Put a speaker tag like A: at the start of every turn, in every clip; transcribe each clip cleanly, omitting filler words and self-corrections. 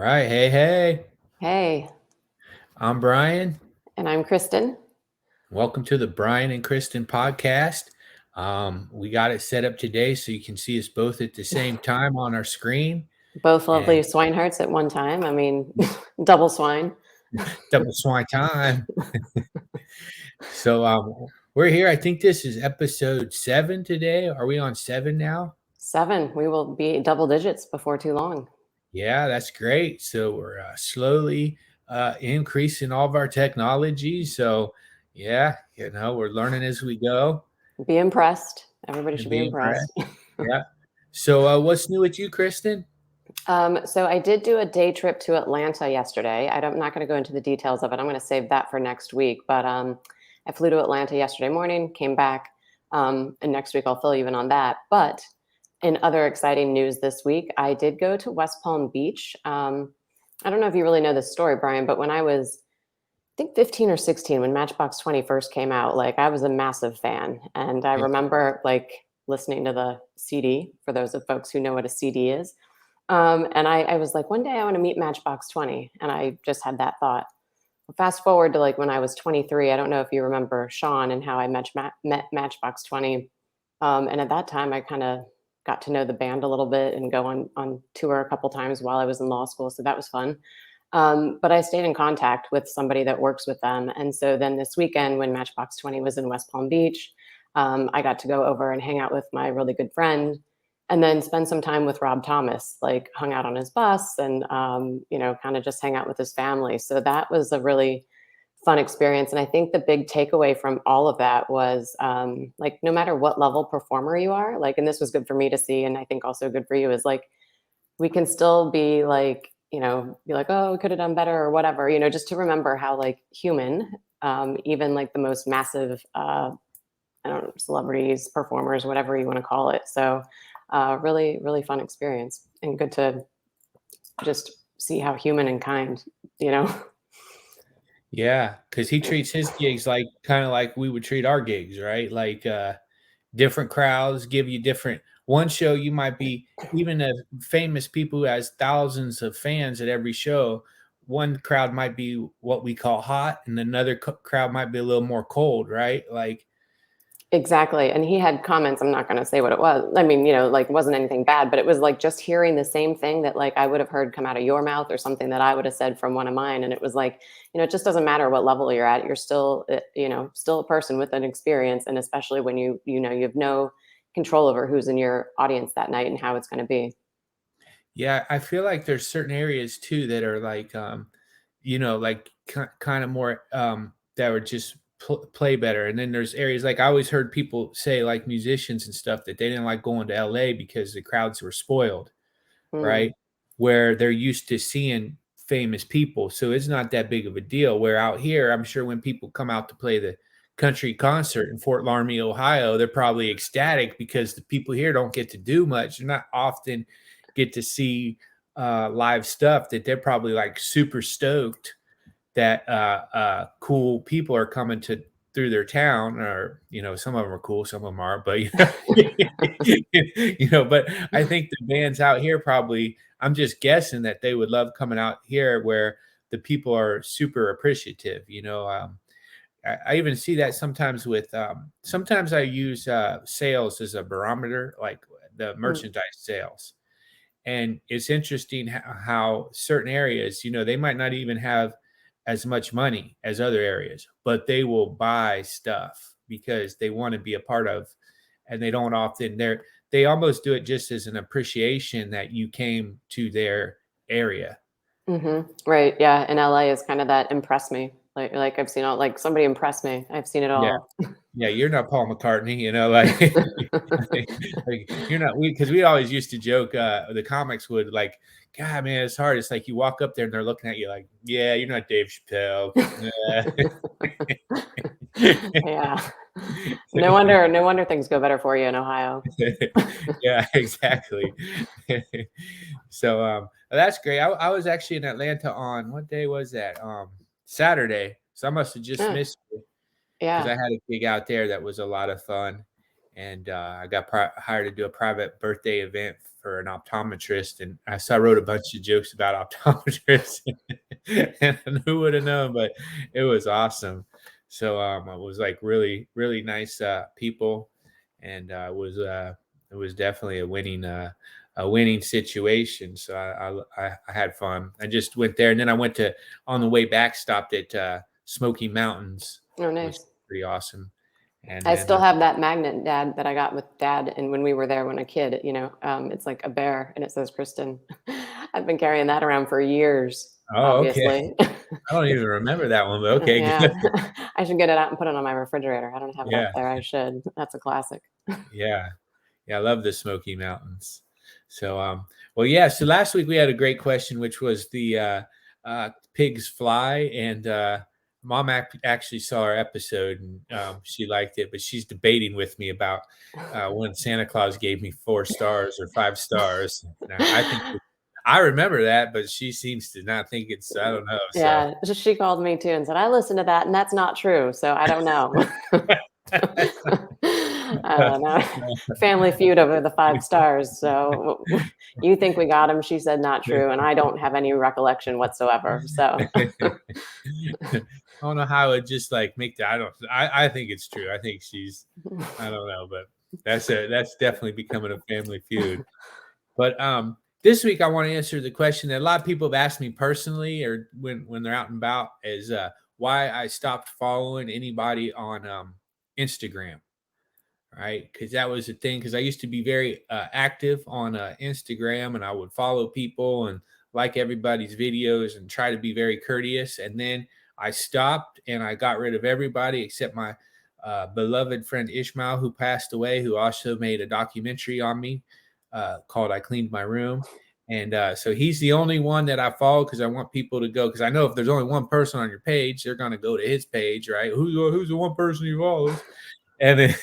A: right. Hey.
B: Hey,
A: I'm Brian.
B: and I'm Kristen.
A: Welcome to the Brian and Kristen podcast. We got it set up today so you can see us both at the same time on our screen
B: Both lovely
A: and
B: swinehearts at one time. I mean, double swine.
A: double swine time. We're here. I think this is episode 7 today. Are we on 7 now?
B: 7. We will be double digits before too long.
A: Yeah, that's great. So we're slowly increasing all of our technology. So, yeah, we're learning as we go
B: Be impressed. Everybody
A: and
B: should be
A: be
B: impressed.
A: impressed. Yeah. So, what's new with you, Kristen?
B: So I did do a day trip to Atlanta yesterday. I'm not going to go into the details of it. I'm going to save that for next week. But I flew to Atlanta yesterday morning, came back, and next week I'll fill you in on that. But in other exciting news this week, I did go to West Palm Beach. I don't know if you really know this story, Brian, but when I was, I think 15 or 16, when Matchbox 20 first came out, like I was a massive fan. And I
A: Yeah.
B: remember like listening to the CD, for those of folks who know what a CD is. And I was like, one day I want to meet Matchbox 20. And I just had that thought. Fast forward to like when I was 23, I don't know if you remember Sean and how I met Matchbox 20. And at that time, I kind of got to know the band a little bit and go on tour a couple times while I was in law school. So that was fun. But I stayed in contact with somebody that works with them. And so then this weekend, when Matchbox 20 was in West Palm Beach, I got to go over and hang out with my really good friend and then spend some time with Rob Thomas, like hung out on his bus and, kind of just hang out with his family. So that was a really fun experience. And I think the big takeaway from all of that was like, no matter what level performer you are, like, and this was good for me to see, and I think also good for you, is like, we can still be like, be like, oh, we could have done better or whatever, just to remember how like human, even like the most massive, I don't know, celebrities, performers, whatever you want to call it. So really, really fun experience and good to just see how human and kind, you know?
A: Yeah, because he treats his gigs like kind of like we would treat our gigs, right? Like different crowds give you different. One show you might be even a famous people who has thousands of fans at every show. One crowd might be what we call hot, and another crowd might be a little more cold, right? Like,
B: Exactly. And he had comments. I'm not going to say what it was. I mean, like it wasn't anything bad, but it was like just hearing the same thing that like I would have heard come out of your mouth or something that I would have said from one of mine. And it was like, it just doesn't matter what level you're at. You're still, still a person with an experience. And especially when you have no control over who's in your audience that night and how it's going to be.
A: yeah, I feel like there's certain areas too that are like, like kind of more that would just play better. And then there's areas like I always heard people say, like musicians and stuff, that they didn't like going to LA because the crowds were spoiled,
B: Mm,
A: right? Where they're used to seeing famous people. So it's not that big of a deal. Where out here, I'm sure when people come out to play the country concert in Fort Laramie, Ohio, they're probably ecstatic because the people here don't get to do much. They're not often get to see live stuff, that they're probably like super stoked that cool people are coming to through their town, or some of them are cool, some of them are, but but I think the bands out here probably, I'm just guessing that they would love coming out here where the people are super appreciative. I even see that sometimes with sometimes I use sales as a barometer, like the
B: mm.
A: merchandise sales. And it's interesting how certain areas, they might not even have as much money as other areas, but they will buy stuff because they want to be a part of, and they don't often, they almost do it just as an appreciation that you came to their area.
B: Right. Yeah. And LA is kind of that impress me. Like I've seen all like somebody impress me. I've seen it
A: Yeah.
B: all.
A: Yeah, you're not Paul McCartney, like you're not, because we always used to joke, the comics would like, God, man, it's hard. It's like you walk up there and they're looking at you like, yeah, you're not Dave Chappelle.
B: Yeah. No wonder things go better for you in Ohio.
A: Yeah, exactly. So that's great. I was actually in Atlanta on, what day was that? Saturday. So I must have just
B: Yeah.
A: missed it because I
B: Yeah.
A: had a gig out there that was a lot of fun. and I got hired to do a private birthday event for an optometrist, and I wrote a bunch of jokes about optometrists, and who would have known? But it was awesome. So it was like really, really nice people, and it was definitely a winning situation. So I had fun. I just went there, and then I went to on the way back stopped at Smoky Mountains,
B: Oh,
A: which is
B: nice.
A: pretty awesome. And
B: I
A: then
B: still have that magnet, Dad, that I got with Dad, and when we were there when a kid, it's like a bear, and it says Kristen. I've been carrying that around for years,
A: oh, okay.
B: obviously.
A: I don't even remember that one, but okay,
B: Yeah.
A: good.
B: I should get it out and put it on my refrigerator. I don't have it up
A: Yeah,
B: there. I should. That's a classic.
A: yeah, yeah. I love the Smoky Mountains. So, well, yeah. So last week we had a great question, which was the pigs fly, and Mom actually saw our episode and she liked it, but she's debating with me about when Santa Claus gave me 4 stars or 5 stars. Now, I think I remember that, but she seems to not think it's. I don't know. So.
B: Yeah, she called me too and said, "I listened to that, and that's not true." So I don't know. I don't know. Family Feud over the 5 stars. So you think we got him? She said not true, and I don't have any recollection whatsoever. So
A: I don't know how it just like make that. I think it's true. I think she's. I don't know, but that's definitely becoming a family feud. But this week I want to answer the question that a lot of people have asked me personally, or when they're out and about, is why I stopped following anybody on Instagram. Right, because that was the thing. Because I used to be very active on Instagram, and I would follow people and like everybody's videos and try to be very courteous. And then I stopped and I got rid of everybody except my beloved friend Ishmael, who passed away, who also made a documentary on me called "I Cleaned My Room." And so he's the only one that I follow because I want people to go. Because I know if there's only one person on your page, they're going to go to his page, right? Who's the one person he follows? And then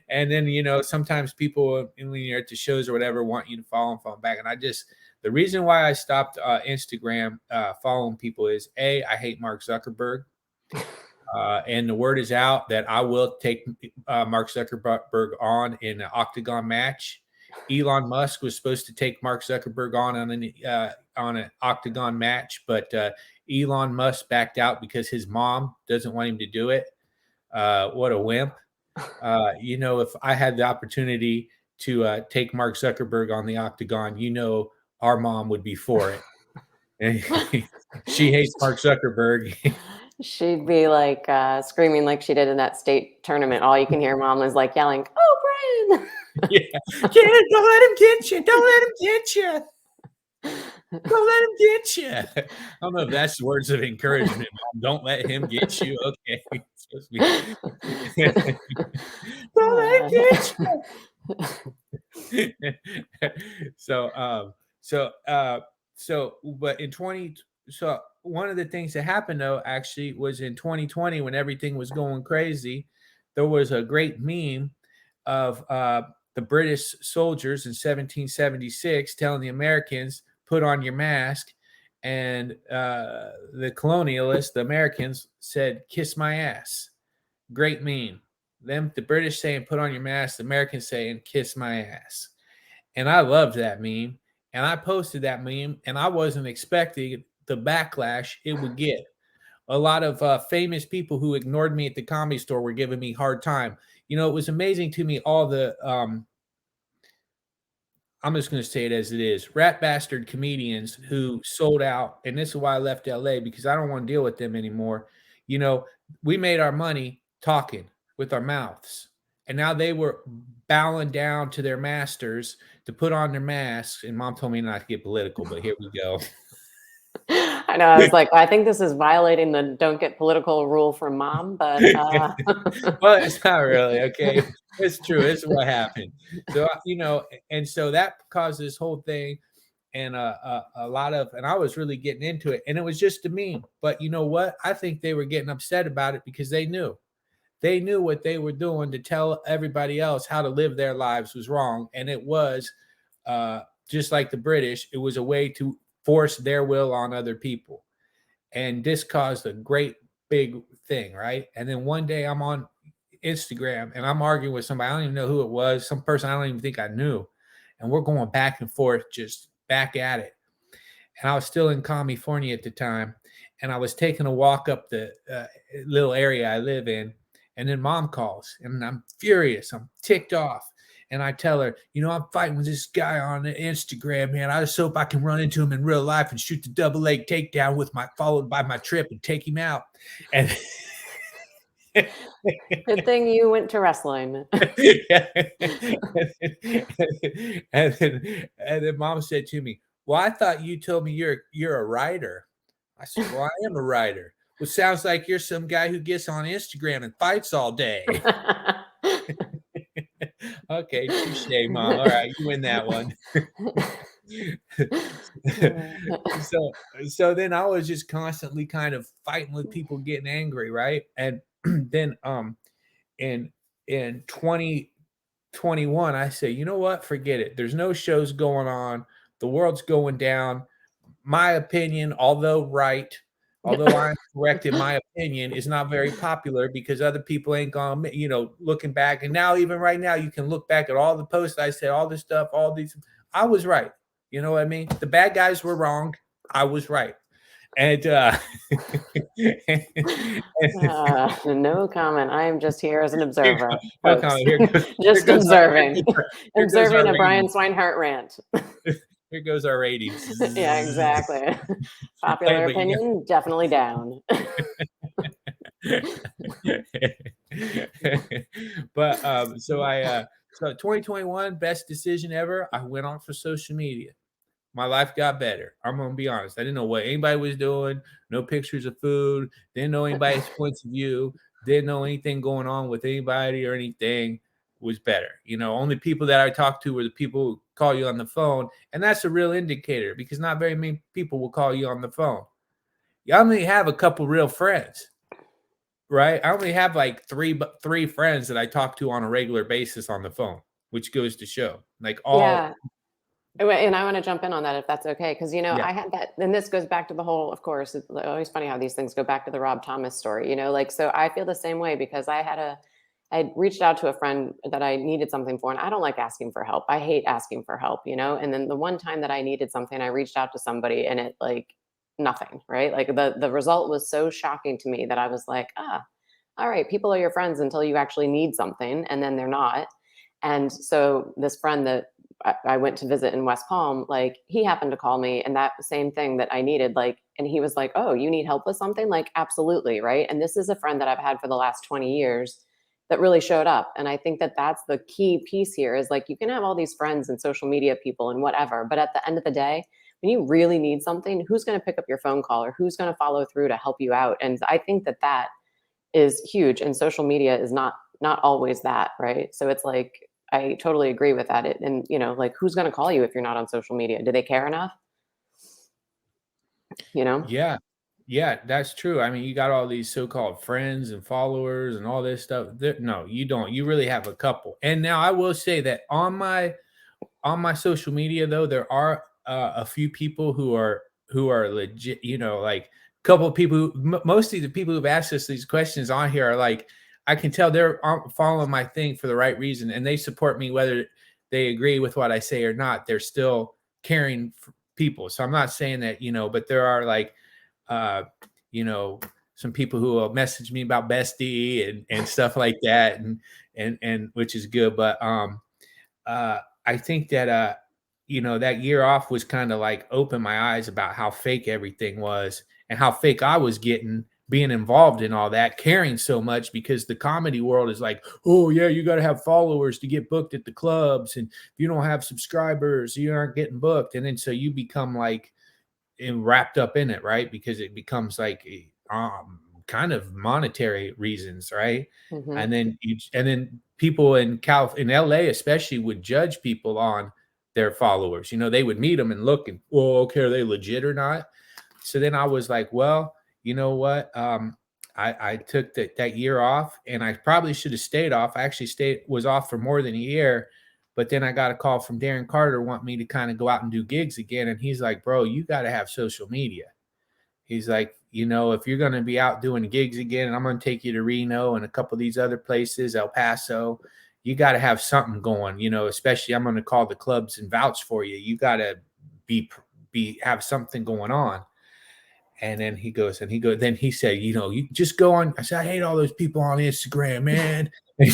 A: and then sometimes people when you're at the shows or whatever want you to follow and follow back. And the reason why I stopped Instagram following people is I hate Mark Zuckerberg, and the word is out that I will take Mark Zuckerberg on in an octagon match. Elon Musk was supposed to take Mark Zuckerberg on an octagon match, but Elon Musk backed out because his mom doesn't want him to do it. What a wimp. If I had the opportunity to take Mark Zuckerberg on the octagon, our mom would be for it. And she hates Mark Zuckerberg.
B: she'd be like screaming like she did in that state tournament. All you can hear Mom was like yelling, "Oh, Brian!"
A: Yeah. Kid, don't let him get you. Don't let him get you. Don't let him get you. I don't know if that's words of encouragement, Mom. Don't let him get you. Okay. It's supposed to be. Don't let him get you. so so but in 20 so one of the things that happened though actually was in 2020 when everything was going crazy. There was a great meme of the British soldiers in 1776 telling the Americans put on your mask, and the colonialists, the Americans, said kiss my ass. Great meme. Them, the British saying put on your mask, the Americans saying kiss my ass. And I loved that meme. And I posted that meme, and I wasn't expecting the backlash it would get. A lot of famous people who ignored me at the Comedy Store were giving me hard time. It was amazing to me all the I'm just going to say it as it is. Rat bastard comedians who sold out, and this is why I left LA because I don't want to deal with them anymore. You know, we made our money talking with our mouths, and now they were bowing down to their masters to put on their masks. And Mom told me not to get political, but here we go.
B: I know. I was like, I think this is violating the "don't get political" rule from Mom, but
A: Well, it's not really okay. It's true. It's what happened. So and so that caused this whole thing, and a lot of, and I was really getting into it, and it was just a meme. But you know what? I think they were getting upset about it because they knew what they were doing to tell everybody else how to live their lives was wrong, and it was just like the British. It was a way to force their will on other people, and this caused a great big thing, right? And then one day I'm on Instagram, and I'm arguing with somebody. I don't even know who it was. Some person I don't even think I knew, and we're going back and forth, just back at it. And I was still in California at the time, and I was taking a walk up the little area I live in, and then mom calls, and I'm furious. I'm ticked off. And I tell her, I'm fighting with this guy on Instagram, man. I just hope I can run into him in real life and shoot the double leg takedown with my followed by my trip and take him out. And
B: Good thing you went to wrestling.
A: yeah. And then mom said to me, "Well, I thought you told me you're a writer." I said, "Well, I am a writer." "Well, sounds like you're some guy who gets on Instagram and fights all day." Okay, touche, mom. All right, you win that one. so so then I was just constantly kind of fighting with people, getting angry, right? And then in in 2021, I say, you know what? Forget it. There's no shows going on. The world's going down. My opinion, although I'm correct in my opinion, is not very popular because other people ain't gonna, looking back. And now, even right now, you can look back at all the posts I said, all this stuff, all these. I was right. You know what I mean? The bad guys were wrong. I was right. And
B: No comment. I am just here as an observer,
A: no
B: folks.
A: comment. Here goes
B: Just observing.
A: here goes our
B: Observing a Brian
A: ratings.
B: Swinehart rant.
A: Here goes our ratings.
B: Yeah, exactly.
A: Hey,
B: Popular
A: but
B: opinion, definitely down.
A: but so 2021 best decision ever. I went on for social media. My life got better. I'm gonna be honest. I didn't know what anybody was doing. No pictures of food. Didn't know anybody's points of view. Didn't know anything going on with anybody or anything was better. Only people that I talked to were the people who call you on the phone, and that's a real indicator because not very many people will call you on the phone. You only have a couple real friends, right? I only have like three friends that I talk to on a regular basis on the phone, which goes to show, like all,
B: Yeah. And I want to jump in on that if that's okay. Because,
A: yeah,
B: I had that, and this goes back to the whole, of course, it's always funny how these things go back to the Rob Thomas story, like, so I feel the same way because I reached out to a friend that I needed something for, and I don't like asking for help. I hate asking for help, and then the one time that I needed something, I reached out to somebody and it like nothing, right? Like the result was so shocking to me that I was like, all right, people are your friends until you actually need something, and then they're not. And so this friend that I went to visit in West Palm, like he happened to call me and that same thing that I needed, like, and he was like, "Oh, you need help with something?" Like, absolutely, right? And this is a friend that I've had for the last 20 years that really showed up. And I think that that's the key piece here is like you can have all these friends and social media people and whatever, but at the end of the day, when you really need something, who's going to pick up your phone call or who's going to follow through to help you out? And I think that that is huge, and social media is not always that, right? So it's like I totally agree with that. And like who's going to call you if you're not on social media? Do they care enough? You know?
A: yeah, yeah, that's true. I mean, you got all these so-called friends and followers and all this stuff. No, you don't. You really have a couple. And now I will say that on my social media though, there are a few people who are legit. Like a couple of people. Mostly the people who've asked us these questions on here are like, I can tell they're following my thing for the right reason, and they support me whether they agree with what I say or not. They're still caring for people. So I'm not saying that, but there are like, uh, you know, some people who will message me about bestie and stuff like that, and which is good. But I think that that year off was kind of like opened my eyes about how fake everything was and how fake I was getting being involved in all that, caring so much because the comedy world is like, oh yeah, you got to have followers to get booked at the clubs, and if you don't have subscribers, you aren't getting booked, and then so you become like wrapped up in it, right? Because it becomes like kind of monetary reasons, right?
B: Hmm.
A: And then people in LA especially would judge people on their followers. They would meet them and look and, well, okay, are they legit or not? So then I was like, well, you know what? I took that year off, and I probably should have stayed off. I actually was off for more than a year, but then I got a call from Darren Carter want me to kind of go out and do gigs again, and he's like, bro, you got to have social media. He's like, if you're going to be out doing gigs again, and I'm going to take you to Reno and a couple of these other places, El Paso, you got to have something going, especially I'm going to call the clubs and vouch for you. You got to have something going on. And then then he said, you just go on. I said, I hate all those people on Instagram, man. And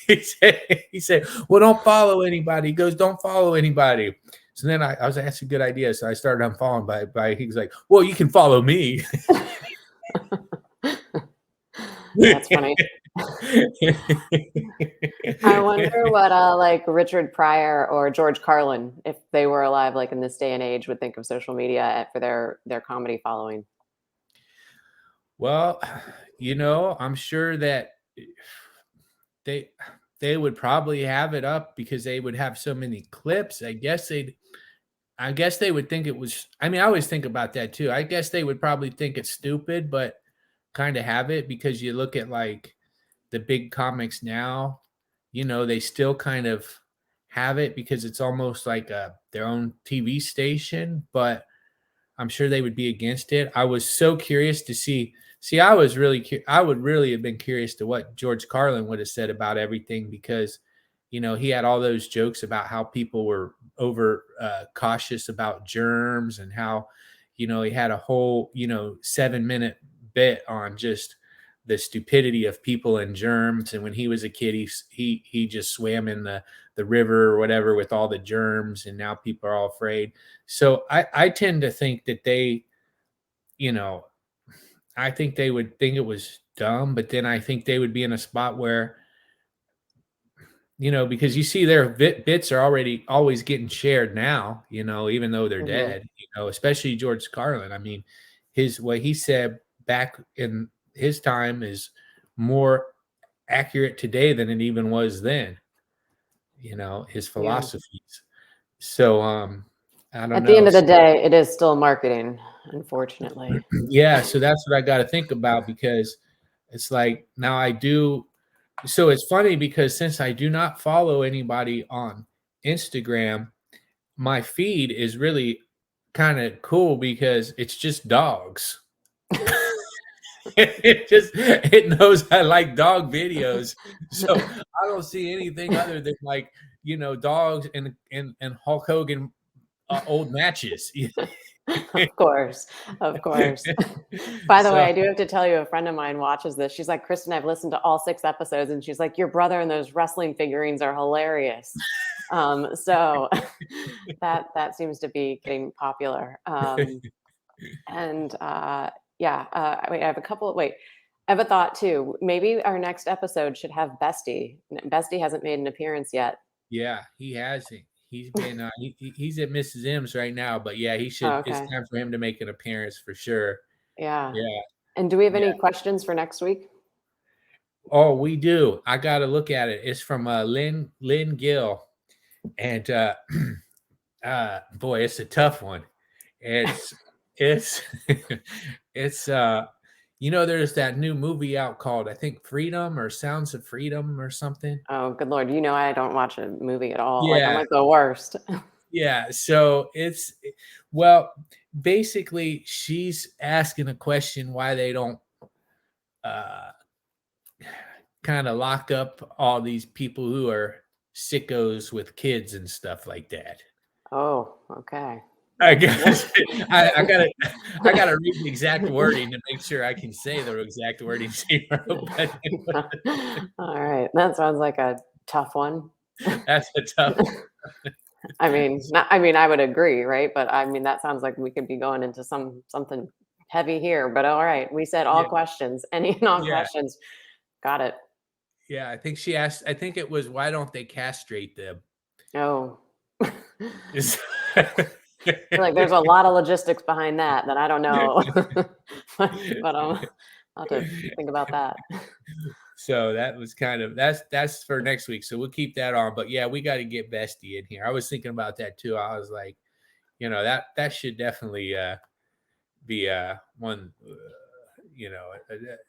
A: he said, well, don't follow anybody. He goes, don't follow anybody. So then I was like, that's a good idea. So I started unfollowing by he was like, well, you can follow me.
B: That's funny. I wonder what like Richard Pryor or George Carlin, if they were alive like in this day and age, would think of social media for their comedy following.
A: Well, I'm sure that they they would probably have it up because they would have so many clips. I guess they would think it was. I mean, I always think about that too. I guess they would probably think it's stupid, but kind of have it because you look at like the big comics now, they still kind of have it because it's almost like their own TV station, but I'm sure they would be against it. I was so curious to see. I was really, I would really have been curious to what George Carlin would have said about everything because, he had all those jokes about how people were over cautious about germs and how, he had a whole, 7-minute bit on just the stupidity of people and germs. And when he was a kid, he just swam in the river or whatever with all the germs, and now people are all afraid. So I tend to think that you know, I think they would think it was dumb, but then I think they would be in a spot where, because you see their bits are already always getting shared now, even though they're
B: Mhm.
A: dead, especially George Carlin. I mean, what he said back in his time is more accurate today than it even was then, his
B: Yeah.
A: philosophies. So, I don't
B: At the end
A: know.
B: of the day, it is still marketing, unfortunately.
A: Yeah, so that's what I got to think about because it's like now I do. So it's funny because since I do not follow anybody on Instagram, my feed is really kind of cool because it's just dogs. It knows I like dog videos, so I don't see anything other than like dogs and Hulk Hogan old matches.
B: Of course, of course. By the way,
A: So
B: I do have to tell you, a friend of mine watches this. She's like, Kristen, I've listened to all 6 episodes, and she's like, your brother and those wrestling figurines are hilarious. So that seems to be getting popular. And yeah, wait, I have a couple. Wait, I have a thought too. Maybe our next episode should have Bestie. Bestie hasn't made an appearance yet.
A: yeah, he hasn't. He's been he's at Mrs. M's right now, but yeah, he
B: Oh,
A: should. It's
B: okay.
A: time for him to make an appearance for sure.
B: Yeah.
A: Yeah,
B: And do we have
A: yeah.
B: any questions for next week?
A: Oh, we do. I got to look at it. It's from Lynn Gill, and boy, it's a tough one. It's it's there's that new movie out called I think Freedom or Sounds of Freedom or something.
B: Oh, good lord. You know I don't watch a movie at all. Like, I'm
A: Yeah,
B: like the worst.
A: yeah. So well, basically she's asking a question why they don't uh kind of lock up all these people who are sickos with kids and stuff like that.
B: Oh, okay.
A: I
B: That's
A: guess I gotta read the exact wording to make sure I can say the exact wording she wrote, but
B: all right. That sounds like a tough one.
A: that's a tough one.
B: I mean, not, I mean, I would agree, right? But I mean, that sounds like we could be going into something heavy here. But all right, we said all
A: Yeah,
B: questions, any and all
A: yeah,
B: questions. Got it.
A: yeah. I think she asked. I think it was why don't they castrate them?
B: Oh.
A: Is
B: Like there's a lot of logistics behind that I don't know. But I'll have to think about that.
A: So that was kind of that's for next week. So we'll keep that on. But yeah, we got to get Bestie in here. I was thinking about that too. I was like, that should definitely be one.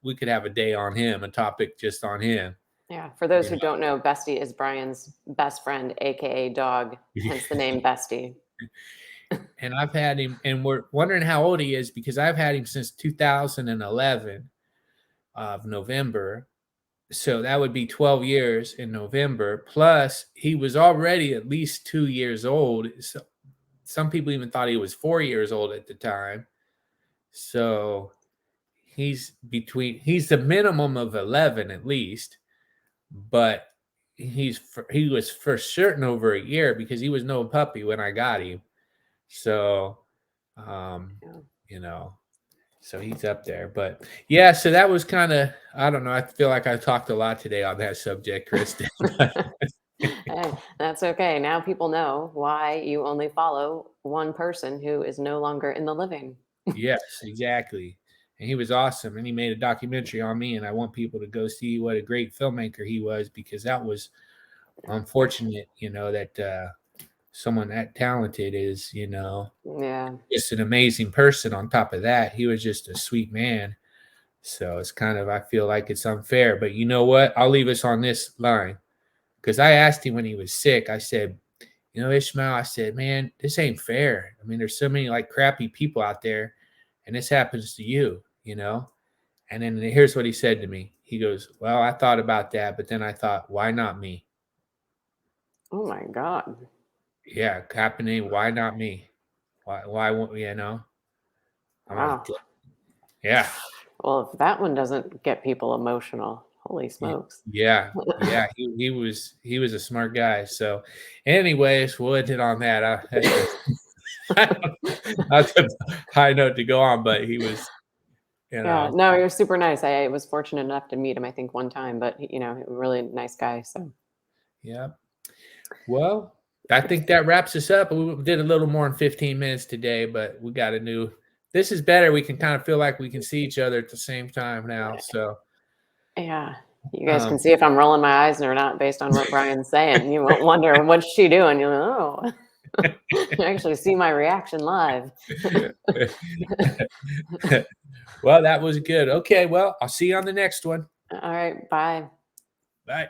A: We could have a day on him, a topic just on him.
B: Yeah. For those
A: You
B: who don't know, Bestie is Brian's best friend, aka dog,
A: know,
B: hence the name Bestie.
A: and I've had him, and we're wondering how old he is because I've had him since 2011 of November. So that would be 12 years in November. Plus, he was already at least 2 years old. So some people even thought he was 4 years old at the time. So he's the minimum of 11 at least, but he was for certain over a year because he was no puppy when I got him. So, um,
B: Yeah.
A: you know, so he's up there. But yeah, so that was kind of, I don't know. I feel like I talked a lot today on that subject, Kristen.
B: Hey, that's okay. Now people know why you only follow one person who is no longer in the living.
A: Yes, exactly. And he was awesome. And he made a documentary on me. And I want people to go see what a great filmmaker he was because that was unfortunate, that someone that talented is,
B: Yeah.
A: just an amazing person on top of that. He was just a sweet man. So it's kind of, I feel like it's unfair. But you know what? I'll leave us on this line because I asked him when he was sick. I said, Ishmael, I said, man, this ain't fair. I mean, there's so many like crappy people out there, and this happens to you. And then here's what he said to me. He goes, well, I thought about that, but then I thought, why not me?
B: Oh my God.
A: Yeah, happening. Why not me? Why won't I'm like,
B: Wow.
A: yeah.
B: Well, if that one doesn't get people emotional, holy smokes.
A: Yeah, yeah, he was a smart guy. So, anyways, we'll end it on that. That's a high note to go on, but he was, you
B: Yeah,
A: know,
B: no, he was super nice. I was fortunate enough to meet him, I think, one time, but a really nice guy. So,
A: yeah. Well, I think that wraps us up. We did a little more in 15 minutes today, but we got a new. This is better. We can kind of feel like we can see each other at the same time now. So,
B: yeah, you guys
A: um,
B: can see if I'm rolling my eyes or not based on what Brian's saying. You won't wonder what's she doing. You're like, oh, you actually see my reaction live.
A: well, that was good. Okay, well, I'll see you on the next one.
B: All right, bye.
A: Bye.